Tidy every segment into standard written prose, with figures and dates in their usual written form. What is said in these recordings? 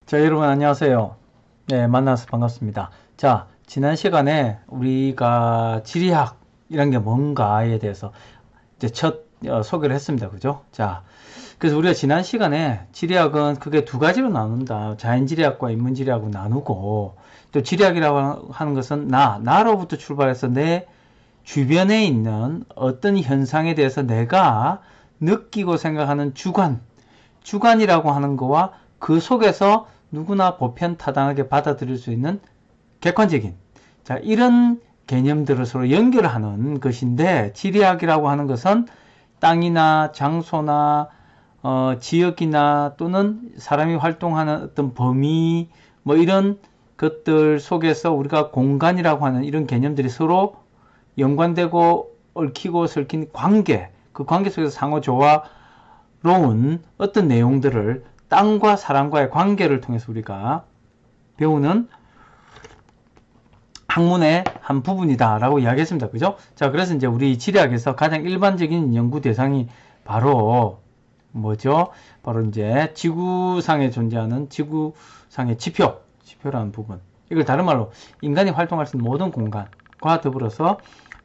자, 여러분 안녕하세요. 네, 만나서 반갑습니다. 자, 지난 시간에 우리가 지리학이란 게 뭔가에 대해서 이제 첫 소개를 했습니다. 그죠? 자, 그래서 우리가 지난 시간에 지리학은 크게 두 가지로 나눈다. 자연지리학과 인문지리학으로 나누고, 또 지리학이라고 하는 것은 나로부터 출발해서 내 주변에 있는 어떤 현상에 대해서 내가 느끼고 생각하는 주관이라고 하는 거와 그 속에서 누구나 보편타당하게 받아들일 수 있는 객관적인, 자, 이런 개념들을 서로 연결하는 것인데, 지리학이라고 하는 것은 땅이나 장소나 지역이나 또는 사람이 활동하는 어떤 범위, 뭐 이런 것들 속에서 우리가 공간이라고 하는 이런 개념들이 서로 연관되고 얽히고 설킨 관계, 그 관계 속에서 상호 조화로운 어떤 내용들을 땅과 사람과의 관계를 통해서 우리가 배우는 학문의 한 부분이다라고 이야기했습니다. 그죠? 자, 그래서 이제 우리 지리학에서 가장 일반적인 연구 대상이 바로 뭐죠? 바로 이제 지구상에 존재하는 지구상의 지표라는 부분. 이걸 다른 말로 인간이 활동할 수 있는 모든 공간과 더불어서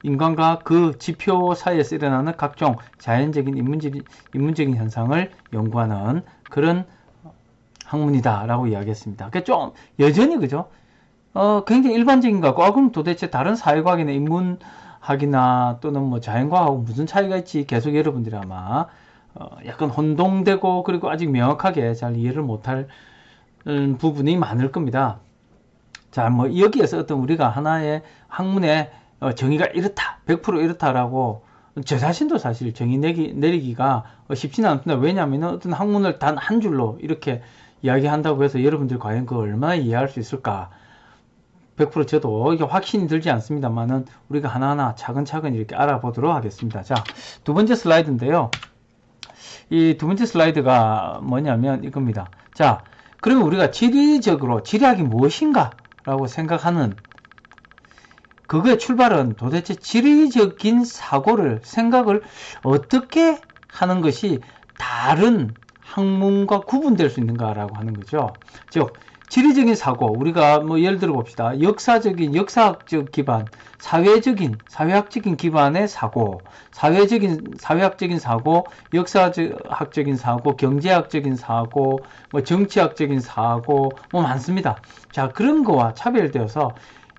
인간과 그 지표 사이에서 일어나는 각종 자연적인 인문적인 현상을 연구하는 그런 학문이다라고 이야기했습니다. 그러니까 좀 여전히 그죠? 굉장히 일반적인 것 같고, 그럼 도대체 다른 사회과학이나 인문학이나 또는 뭐 자연과학하고 무슨 차이가 있지? 계속 여러분들이 아마 약간 혼동되고 그리고 아직 명확하게 잘 이해를 못할 부분이 많을 겁니다. 자, 뭐 여기에서 어떤 우리가 하나의 학문의 정의가 이렇다, 100% 이렇다라고 저 자신도 사실 정의 내리기가 쉽지는 않습니다. 왜냐하면 어떤 학문을 단 한 줄로 이렇게 이야기한다고 해서 여러분들이 과연 그걸 얼마나 이해할 수 있을까? 100% 저도 이게 확신이 들지 않습니다만은 우리가 하나하나 차근차근 이렇게 알아보도록 하겠습니다. 자, 두 번째 슬라이드인데요. 이 두 번째 슬라이드가 뭐냐면 이겁니다. 자, 그러면 우리가 지리학이 무엇인가? 라고 생각하는 그거의 출발은 도대체 지리적인 생각을 어떻게 하는 것이 다른 학문과 구분될 수 있는가라고 하는 거죠. 즉, 지리적인 사고, 우리가 뭐 예를 들어 봅시다. 역사학적 기반, 사회학적인 기반의 사고, 사회학적인 사고, 역사학적인 사고, 경제학적인 사고, 뭐 정치학적인 사고, 뭐 많습니다. 자, 그런 거와 차별되어서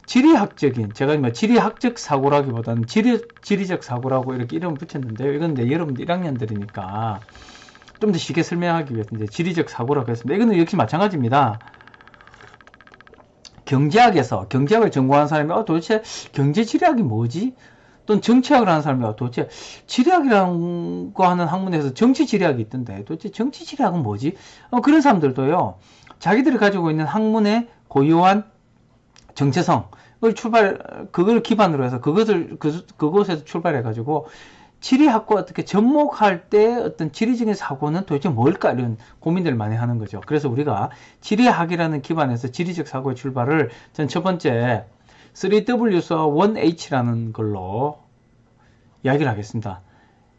제가 뭐 지리학적 사고라기보다는 지리적 사고라고 이렇게 이름을 붙였는데요. 이건 이제 여러분들 1학년들이니까 좀 더 쉽게 설명하기 위해서 이제 지리적 사고라고 했습니다. 이거는 역시 마찬가지입니다. 경제학을 전공하는 사람이 도대체 경제 지리학이 뭐지? 또는 정치학을 하는 사람이 도대체 지리학이라고 하는 학문에서 정치 지리학이 있던데 도대체 정치 지리학은 뭐지? 그런 사람들도요. 자기들이 가지고 있는 학문의 고유한 정체성 그걸 기반으로 해서 그곳에서 출발해 가지고 지리학과 어떻게 접목할 때 어떤 지리적인 사고는 도대체 뭘까 이런 고민들을 많이 하는 거죠. 그래서 우리가 지리학이라는 기반에서 지리적 사고의 출발을 전 첫 번째 3W에서 1H라는 걸로 이야기를 하겠습니다.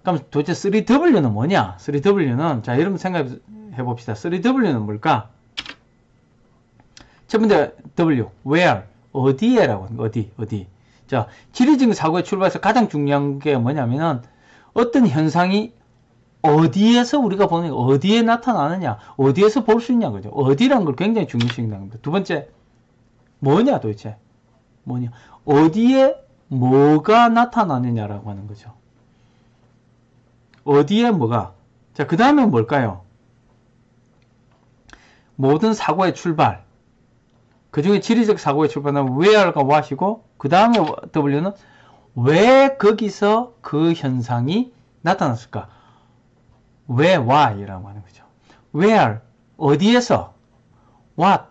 그럼 도대체 3W는 뭐냐? 3W는 자, 여러분 생각해 봅시다. 3W는 뭘까? 첫 번째 W, where, 어디에라고 하는 거, 어디. 자, 지리적인 사고의 출발에서 가장 중요한 게 뭐냐면은 어떤 현상이 어디에서 우리가 보는 어디에 나타나느냐, 어디에서 볼 수 있냐, 그죠? 어디라는 걸 굉장히 중요시한다는 겁니다. 두 번째, 뭐냐 도대체? 뭐냐? 어디에 뭐가 나타나느냐라고 하는 거죠. 어디에 뭐가? 자, 그 다음에 뭘까요? 모든 사고의 출발. 그 중에 지리적 사고의 출발은 where가 what이고, 그 다음에 W는 왜 거기서 그 현상이 나타났을까? 왜, why라고 하는 거죠. where, 어디에서, what,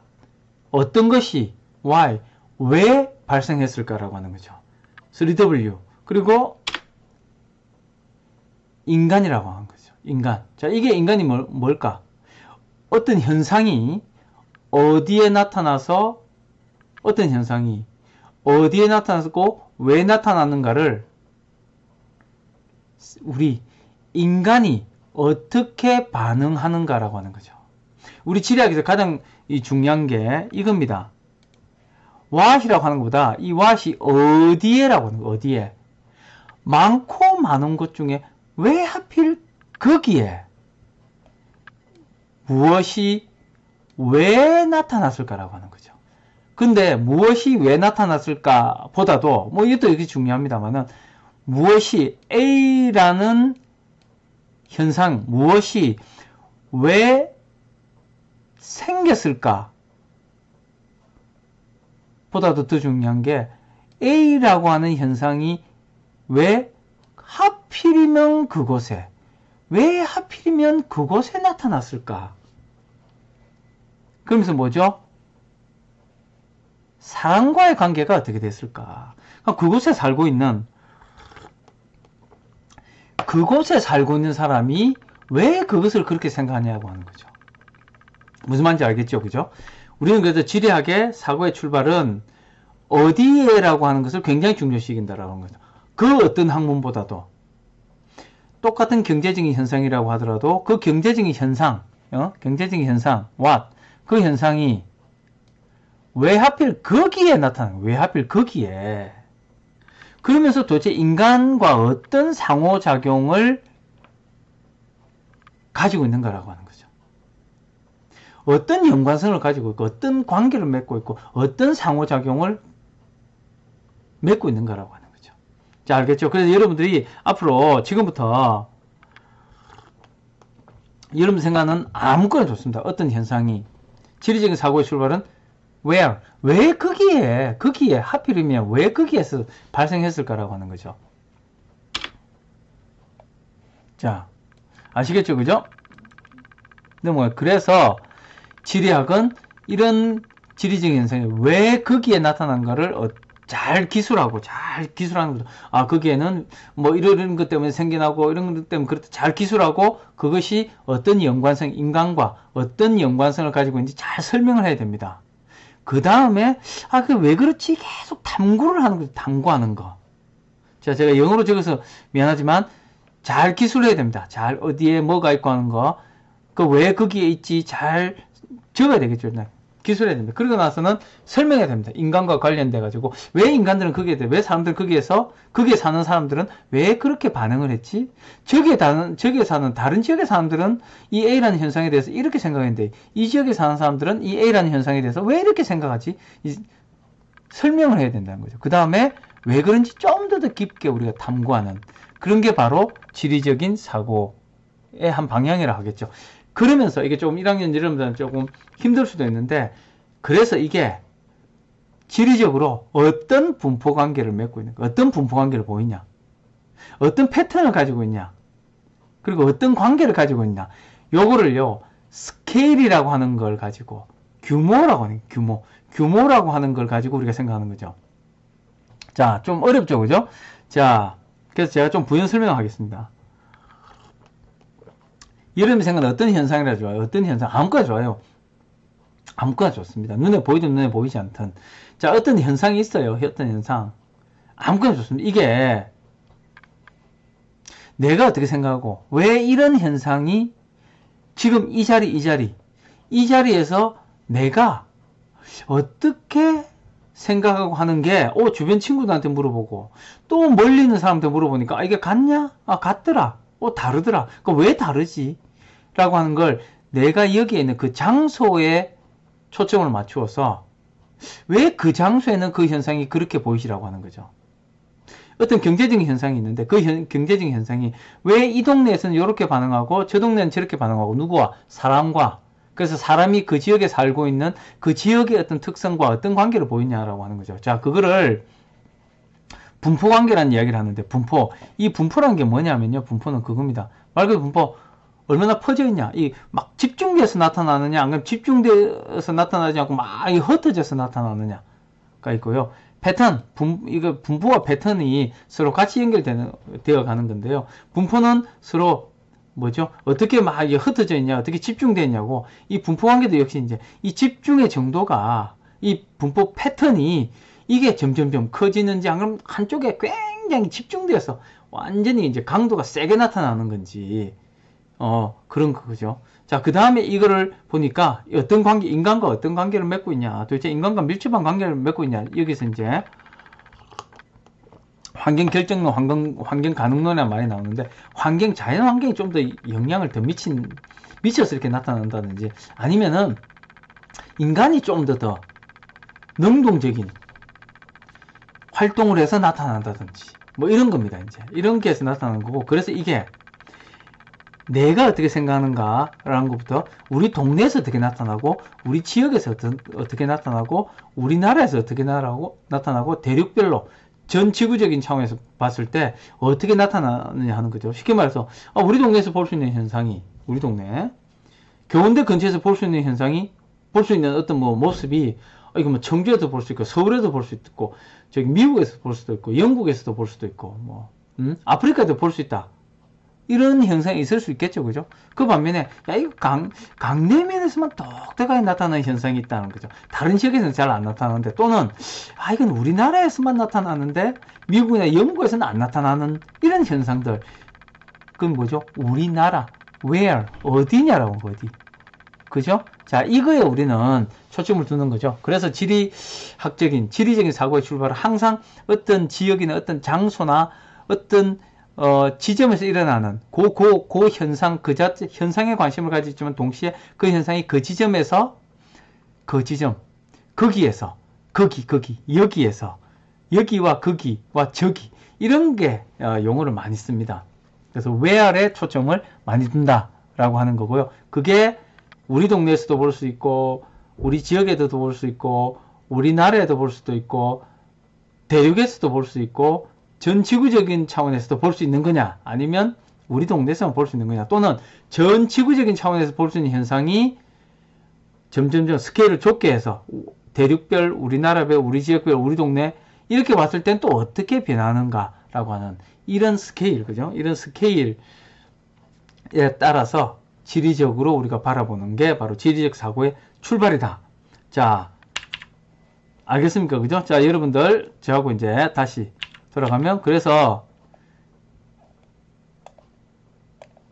어떤 것이, why, 왜 발생했을까라고 하는 거죠. 3W. 그리고 인간이라고 하는 거죠. 인간. 자, 이게 인간이 뭘까? 어떤 현상이 어디에 나타나서 어떤 현상이 어디에 나타났고 왜 나타났는가를 우리 인간이 어떻게 반응하는가라고 하는 거죠. 우리 지리학에서 가장 중요한 게 이겁니다. what이라고 하는 것보다 이 what이 어디에라고 하는 거, 어디에. 많고 많은 것 중에 왜 하필 거기에 무엇이 왜 나타났을까라고 하는 거죠. 근데 무엇이 왜 나타났을까 보다도 뭐 이것도 이게 중요합니다만은 무엇이 A라는 현상, 무엇이 왜 생겼을까 보다도 더 중요한 게 A라고 하는 현상이 왜 하필이면 그곳에, 왜 하필이면 그곳에 나타났을까? 그러면서 뭐죠? 사람과의 관계가 어떻게 됐을까? 그곳에 살고 있는 사람이 왜 그것을 그렇게 생각하냐고 하는 거죠. 무슨 말인지 알겠죠? 그죠? 우리는 그래서 지리학의 사고의 출발은 어디에라고 하는 것을 굉장히 중요시킨다라고 하는 거죠. 그 어떤 학문보다도 똑같은 경제적인 현상이라고 하더라도 그 경제적인 현상, what, 그 현상이 왜 하필 거기에 나타나는 거예요? 왜 하필 거기에? 그러면서 도대체 인간과 어떤 상호작용을 가지고 있는가라고 하는 거죠. 어떤 연관성을 가지고 있고, 어떤 관계를 맺고 있고, 어떤 상호작용을 맺고 있는가라고 하는 거죠. 자, 알겠죠? 그래서 여러분들이 앞으로 지금부터 여러분 생각은 아무거나 좋습니다. 어떤 현상이 지리적인 사고의 출발은 where, 왜 거기에 하필이면 왜 거기에서 발생했을까라고 하는 거죠. 자, 아시겠죠? 그죠? 그래서 지리학은 이런 지리적인 현상이 왜 거기에 나타난가를 잘 기술하는 거죠. 아, 거기에는 뭐 이런 것 때문에 생겨나고 이런 것 때문에 그렇다 잘 기술하고 그것이 어떤 연관성, 인간과 어떤 연관성을 가지고 있는지 잘 설명을 해야 됩니다. 그 다음에 그 왜 그렇지 계속 탐구를 하는 거죠. 탐구하는 거. 자, 제가 영어로 적어서 미안하지만 잘 기술해야 됩니다. 잘 어디에 뭐가 있고 하는 거. 그 왜 거기에 있지 잘 적어야 되겠죠. 기술해야 됩니다. 그러고 나서는 설명해야 됩니다. 인간과 관련돼 가지고 왜 인간들은 거기에 왜 사람들 거기에 사는 사람들은 왜 그렇게 반응을 했지? 저기에 사는 다른 지역의 사람들은 이 A라는 현상에 대해서 이렇게 생각했는데 이 지역에 사는 사람들은 이 A라는 현상에 대해서 왜 이렇게 생각하지? 설명을 해야 된다는 거죠. 그 다음에 왜 그런지 좀 더 깊게 우리가 탐구하는 그런 게 바로 지리적인 사고의 한 방향이라 하겠죠. 그러면서 이게 조금 1학년 여러분들은 조금 힘들 수도 있는데 그래서 이게 지리적으로 어떤 분포 관계를 맺고 있는가, 어떤 분포 관계를 보이냐, 어떤 패턴을 가지고 있냐, 그리고 어떤 관계를 가지고 있냐, 요거를요 스케일이라고 하는 걸 가지고 규모라고 하는 규모라고 하는 걸 가지고 우리가 생각하는 거죠. 자, 좀 어렵죠, 그죠? 자, 그래서 제가 좀 부연 설명하겠습니다. 여러분이 생각하는 어떤 현상이라 좋아요? 어떤 현상? 아무거나 좋아요. 아무거나 좋습니다. 눈에 보이든 눈에 보이지 않든. 자, 어떤 현상이 있어요. 어떤 현상. 아무거나 좋습니다. 이게 내가 어떻게 생각하고 왜 이런 현상이 지금 이 자리에서 내가 어떻게 생각하고 하는 게 주변 친구들한테 물어보고 또 멀리 있는 사람한테 물어보니까 이게 같냐? 같더라. 다르더라. 왜 다르지? 라고 하는 걸 내가 여기에 있는 그 장소에 초점을 맞추어서 왜 그 장소에는 그 현상이 그렇게 보이시라고 하는 거죠. 어떤 경제적인 현상이 있는데 그 경제적인 현상이 왜 이 동네에서는 이렇게 반응하고 저 동네는 저렇게 반응하고 누구와? 사람과. 그래서 사람이 그 지역에 살고 있는 그 지역의 어떤 특성과 어떤 관계를 보이냐라고 하는 거죠. 자, 그거를 분포 관계라는 이야기를 하는데 이 분포라는 게 뭐냐면요. 분포는 그겁니다. 말 그대로 분포 얼마나 퍼져 있냐. 막 집중돼서 나타나느냐, 아니면 집중돼서 나타나지 않고 막 흩어져서 나타나느냐가 있고요. 패턴, 이거 분포와 패턴이 서로 같이 연결되어 가는 건데요. 분포는 서로 뭐죠? 어떻게 막 흩어져 있냐, 어떻게 집중되어 있냐고. 이 분포 관계도 역시 이제 이 집중의 정도가 이 분포 패턴이 이게 점점점 커지는지, 안 그러면 한쪽에 굉장히 집중되어서 완전히 이제 강도가 세게 나타나는 건지, 그런 거죠. 자, 그 다음에 이거를 보니까 어떤 관계, 인간과 어떤 관계를 맺고 있냐. 도대체 인간과 밀접한 관계를 맺고 있냐. 여기서 이제 환경 결정론, 환경 가능론이란 말이 나오는데, 자연 환경이 좀 더 영향을 더 미쳐서 이렇게 나타난다든지, 아니면은 인간이 좀 더 능동적인 활동을 해서 나타난다든지, 뭐 이런 겁니다. 이제 이런 게 해서 나타나는 거고, 그래서 이게 내가 어떻게 생각하는가라는 것부터 우리 동네에서 어떻게 나타나고, 우리 지역에서 어떻게 나타나고, 우리나라에서 어떻게 나타나고, 대륙별로 전 지구적인 차원에서 봤을 때 어떻게 나타나느냐 하는 거죠. 쉽게 말해서 우리 동네에서 볼 수 있는 현상이, 우리 동네 교원대 근처에서 볼 수 있는 현상이, 볼 수 있는 어떤 뭐 모습이, 이거 뭐 청주에도 볼 수 있고, 서울에도 볼 수 있고, 저기 미국에서 볼 수도 있고, 영국에서도 볼 수도 있고, 뭐 아프리카에도 볼 수 있다. 이런 현상이 있을 수 있겠죠, 그죠? 그 반면에, 이거 강내면에서만 똑똑하게 나타나는 현상이 있다는 거죠. 다른 지역에서는 잘 안 나타나는데, 또는, 이건 우리나라에서만 나타나는데, 미국이나 영국에서는 안 나타나는 이런 현상들. 그건 뭐죠? 우리나라, where, 어디냐라고, 어디. 그죠? 자, 이거에 우리는 초점을 두는 거죠. 그래서 지리적인 사고의 출발은 항상 어떤 지역이나 어떤 장소나 어떤 지점에서 일어나는 그 현상, 현상에 관심을 가지지만 동시에 그 현상이 그 지점에서, 거기에서, 여기에서, 여기와 거기와 저기, 이런 게 용어를 많이 씁니다. 그래서 where에 초점을 많이 둔다라고 하는 거고요. 그게 우리 동네에서도 볼 수 있고, 우리 지역에도 볼 수 있고, 우리나라에도 볼 수도 있고, 대륙에서도 볼 수 있고, 전 지구적인 차원에서도 볼 수 있는 거냐, 아니면 우리 동네에서만 볼 수 있는 거냐, 또는 전 지구적인 차원에서 볼 수 있는 현상이 점점점 스케일을 좁게 해서 대륙별, 우리나라별, 우리 지역별, 우리 동네 이렇게 봤을 땐 또 어떻게 변하는가라고 하는 이런 스케일, 그죠? 이런 스케일에 따라서 지리적으로 우리가 바라보는 게 바로 지리적 사고의 출발이다. 자, 알겠습니까? 그죠? 자, 여러분들, 저하고 이제 다시 돌아가면, 그래서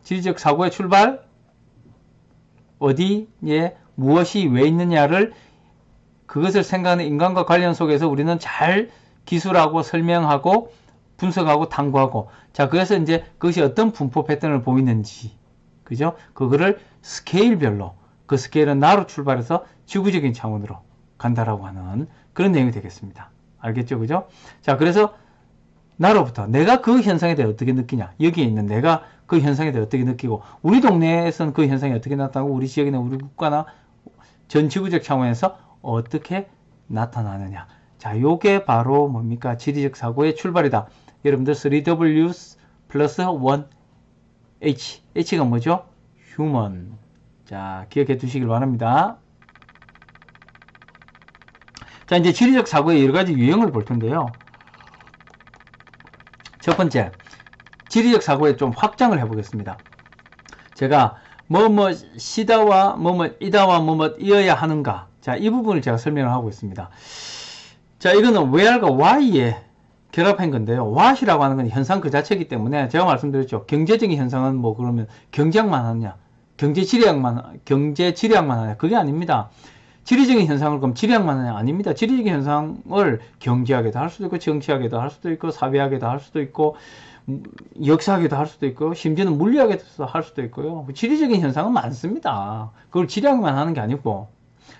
지리적 사고의 출발, 어디에 무엇이 왜 있느냐를, 그것을 생각하는 인간과 관련 속에서 우리는 잘 기술하고 설명하고 분석하고 탐구하고, 자, 그래서 이제 그것이 어떤 분포 패턴을 보이는지, 그죠? 그거를 스케일별로, 그 스케일은 나로 출발해서 지구적인 차원으로 간다라고 하는 그런 내용이 되겠습니다. 알겠죠? 그죠? 자, 그래서 나로부터 내가 그 현상에 대해 어떻게 느끼냐, 여기에 있는 내가 그 현상에 대해 어떻게 느끼고, 우리 동네에서는 그 현상이 어떻게 나타나고, 우리 지역이나 우리 국가나 전 지구적 차원에서 어떻게 나타나느냐. 자, 요게 바로 뭡니까? 지리적 사고의 출발이다. 여러분들 3Ws 플러스 1H. H가 뭐죠? human. 자, 기억해 두시길 바랍니다. 자, 이제 지리적 사고의 여러 가지 유형을 볼 텐데요. 첫 번째, 지리적 사고에 좀 확장을 해보겠습니다. 제가 시다와 이다와 이어야 하는가. 자, 이 부분을 제가 설명을 하고 있습니다. 자, 이거는 where과 why에 결합한 건데요. what이라고 하는 건 현상 그 자체이기 때문에 제가 말씀드렸죠. 경제적인 현상은 뭐 그러면 경제학만 하느냐, 경제 지리학만 하냐, 그게 아닙니다. 지리적인 현상을 그럼 지리학만 하냐, 아닙니다. 지리적인 현상을 경제학에도 할 수도 있고, 정치학에도 할 수도 있고, 사회학에도 할 수도 있고, 역사학에도 할 수도 있고, 심지어는 물리학에도 할 수도 있고요. 지리적인 현상은 많습니다. 그걸 지리학만 하는 게 아니고,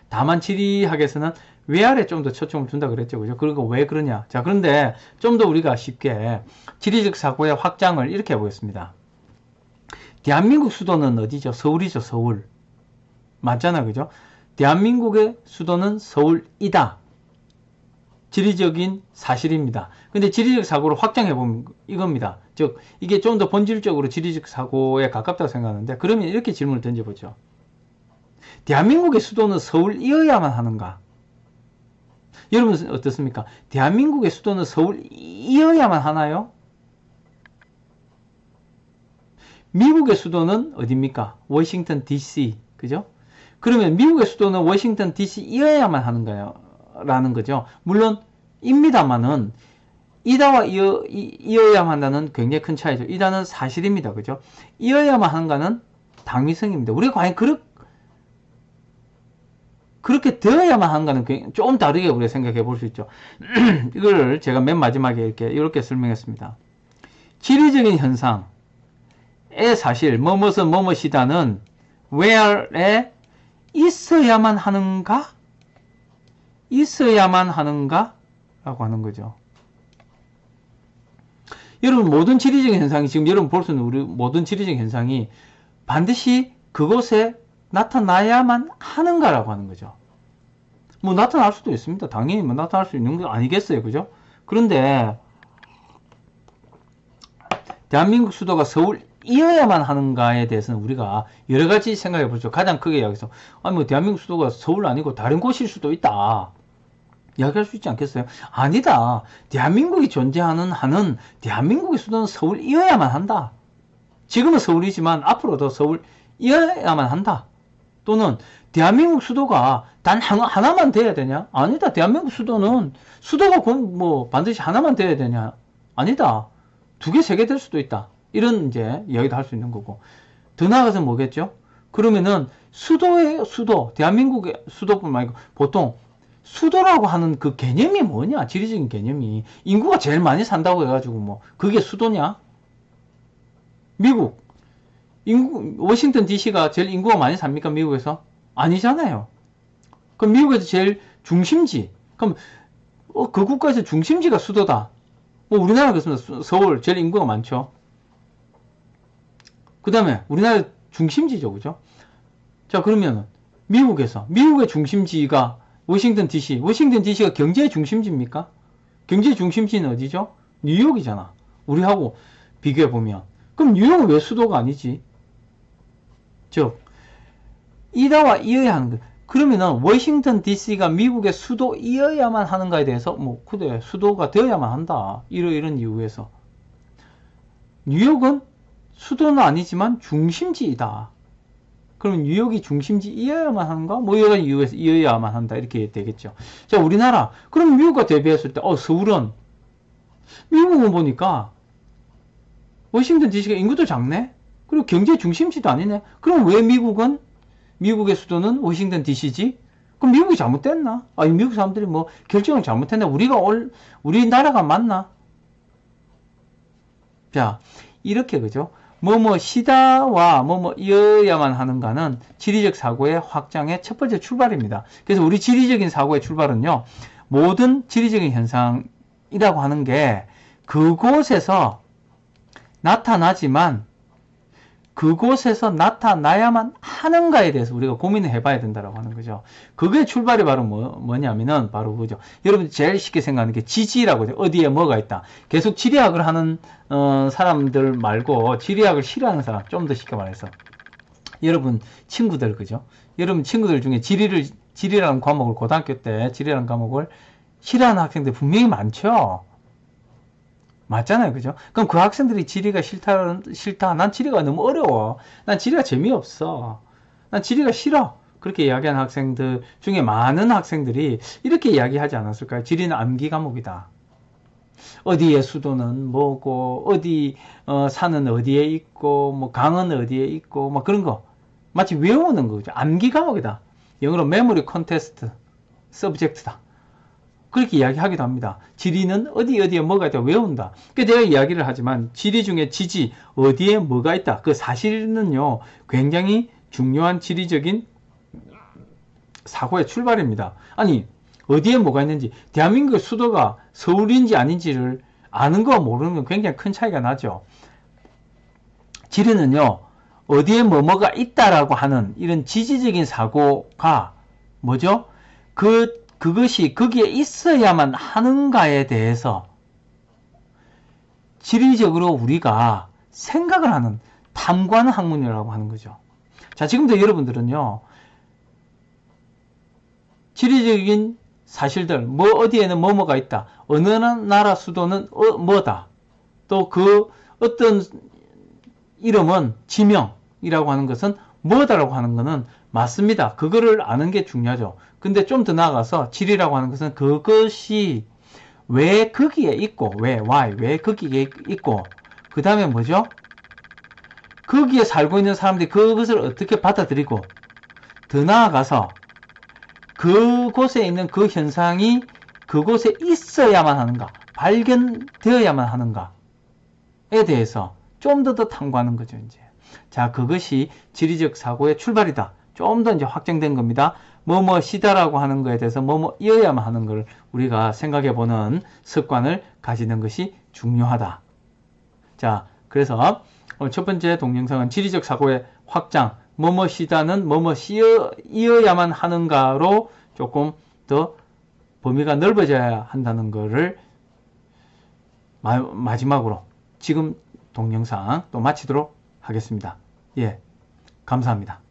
다만 지리학에서는 where에 좀 더 초점을 둔다 그랬죠. 그죠? 그리고 왜 그러냐. 자, 그런데 좀 더 우리가 쉽게 지리적 사고의 확장을 이렇게 해보겠습니다. 대한민국 수도는 어디죠? 서울이죠, 서울. 맞잖아, 그죠? 대한민국의 수도는 서울이다. 지리적인 사실입니다. 근데 지리적 사고를 확장해보면 이겁니다. 즉, 이게 좀 더 본질적으로 지리적 사고에 가깝다고 생각하는데, 그러면 이렇게 질문을 던져보죠. 대한민국의 수도는 서울이어야만 하는가? 여러분 어떻습니까? 대한민국의 수도는 서울이어야만 하나요? 미국의 수도는 어디입니까? 워싱턴 DC. 그죠? 그러면 미국의 수도는 워싱턴 DC이어야만 하는가요? 라는 거죠. 물론 입니다만은 이다와 이어야만 한다는 굉장히 큰 차이죠. 이다는 사실입니다. 그죠? 이어야만 하는가는 당위성입니다. 우리가 과연 그렇게 되어야만 하는가는 좀 다르게 우리가 생각해 볼 수 있죠. 이걸 제가 맨 마지막에 이렇게 설명했습니다. 지리적인 현상의 사실, 뭐뭇은 뭐뭇이다는 where에 있어야만 하는가? 있어야만 하는가? 라고 하는 거죠. 여러분, 모든 지리적인 현상이, 지금 여러분 볼 수 있는 우리 모든 지리적인 현상이 반드시 그곳에 나타나야만 하는가라고 하는 거죠. 뭐 나타날 수도 있습니다. 당연히 뭐 나타날 수 있는 거 아니겠어요, 그죠? 그런데 대한민국 수도가 서울이어야만 하는가에 대해서는 우리가 여러 가지 생각해 보죠. 가장 크게 이야기해서 아니 뭐 대한민국 수도가 서울 아니고 다른 곳일 수도 있다. 이야기할 수 있지 않겠어요? 아니다. 대한민국이 존재하는 한은 대한민국의 수도는 서울이어야만 한다. 지금은 서울이지만 앞으로도 서울이어야만 한다. 또는 대한민국 수도가 단 하나만 돼야 되냐? 아니다. 대한민국 수도는 수도가 뭐 반드시 하나만 돼야 되냐? 아니다. 2개, 3개 될 수도 있다. 이런 이제 이야기도 할 수 있는 거고. 더 나아가서 뭐겠죠? 그러면은 수도, 대한민국의 수도뿐만 아니고 보통 수도라고 하는 그 개념이 뭐냐? 지리적인 개념이 인구가 제일 많이 산다고 해가지고 뭐 그게 수도냐? 미국 워싱턴 DC가 제일 인구가 많이 삽니까? 미국에서? 아니잖아요. 그럼 미국에서 제일 중심지, 그럼 그 국가에서 중심지가 수도다. 뭐 우리나라 그렇습니다. 서울 제일 인구가 많죠. 그 다음에 우리나라 중심지죠, 그죠? 자, 그러면 미국의 중심지가 워싱턴 DC가 경제의 중심지입니까? 경제의 중심지는 어디죠? 뉴욕이잖아. 우리하고 비교해 보면. 그럼 뉴욕은 왜 수도가 아니지? 즉, 이다와 이어야 하는 거. 그러면은 워싱턴 DC가 미국의 수도이어야만 하는가에 대해서 그래, 수도가 되어야만 한다. 이런 이유에서 뉴욕은 수도는 아니지만 중심지이다. 그럼 뉴욕이 중심지이어야만 하는가? 뭐 여러 가지 이유에서 이어야만 한다. 이렇게 되겠죠. 자, 우리나라. 그럼 미국과 대비했을 때 서울은 미국은 보니까 워싱턴 DC가 인구도 작네? 그리고 경제 중심지도 아니네? 그럼 왜 미국의 수도는 워싱턴 DC지? 그럼 미국이 잘못됐나? 아니, 미국 사람들이 뭐 결정을 잘못했나? 우리나라가 맞나? 자, 이렇게, 그죠? 시다와 이어야만 하는가는 지리적 사고의 확장의 첫 번째 출발입니다. 그래서 우리 지리적인 사고의 출발은요, 모든 지리적인 현상이라고 하는 게 그곳에서 나타나지만 그곳에서 나타나야만 하는가에 대해서 우리가 고민을 해봐야 된다고 하는 거죠. 그게 출발이 바로 뭐냐면은 바로 그죠. 여러분 제일 쉽게 생각하는 게 지지라고 해요. 어디에 뭐가 있다. 계속 지리학을 하는 사람들 말고 지리학을 싫어하는 사람, 좀 더 쉽게 말해서 여러분 친구들, 그죠? 여러분 친구들 중에 지리라는 과목을 고등학교 때 지리라는 과목을 싫어하는 학생들 분명히 많죠. 맞잖아요, 그죠? 그럼 그 학생들이 지리가 싫다. 난 지리가 너무 어려워. 난 지리가 재미없어. 난 지리가 싫어. 그렇게 이야기하는 학생들 중에 많은 학생들이 이렇게 이야기하지 않았을까요? 지리는 암기 과목이다. 어디에 수도는 뭐고, 산은 어디에 있고, 뭐 강은 어디에 있고, 뭐 그런 거. 마치 외우는 거죠. 암기 과목이다. 영어로 memory contest subject다. 그렇게 이야기하기도 합니다. 지리는 어디에 뭐가 있다 외운다. 그러니까 제가 이야기를 하지만 지리 중에 지지, 어디에 뭐가 있다. 그 사실은요, 굉장히 중요한 지리적인 사고의 출발입니다. 아니, 어디에 뭐가 있는지, 대한민국의 수도가 서울인지 아닌지를 아는 거 모르는 건 굉장히 큰 차이가 나죠. 지리는요, 어디에 뭐가 있다라고 하는 이런 지지적인 사고가 뭐죠? 그것이 거기에 있어야만 하는가에 대해서 지리적으로 우리가 생각을 하는, 탐구하는 학문이라고 하는 거죠. 자, 지금도 여러분들은요, 지리적인 사실들, 어디에는 뭐가 있다. 어느 나라 수도는 뭐다. 또 그 어떤 이름은 지명이라고 하는 것은 뭐다라고 하는 것은 맞습니다. 그거를 아는 게 중요하죠. 근데 좀 더 나아가서 지리라고 하는 것은 그것이 왜 거기에 있고, why, 왜 거기에 있고, 그 다음에 뭐죠? 거기에 살고 있는 사람들이 그것을 어떻게 받아들이고 더 나아가서 그곳에 있는 그 현상이 그곳에 있어야만 하는가, 발견되어야만 하는가에 대해서 좀 더 탐구하는 거죠, 이제. 자, 그것이 지리적 사고의 출발이다. 좀 더 이제 확정된 겁니다. 뭐뭐시다라고 하는 거에 대해서 뭐뭐이어야만 하는 걸 우리가 생각해보는 습관을 가지는 것이 중요하다. 자, 그래서 오늘 첫 번째 동영상은 지리적 사고의 확장, 뭐뭐시다는 뭐뭐시어야만 하는가로 조금 더 범위가 넓어져야 한다는 것을 마지막으로 지금 동영상 또 마치도록 하겠습니다. 예, 감사합니다.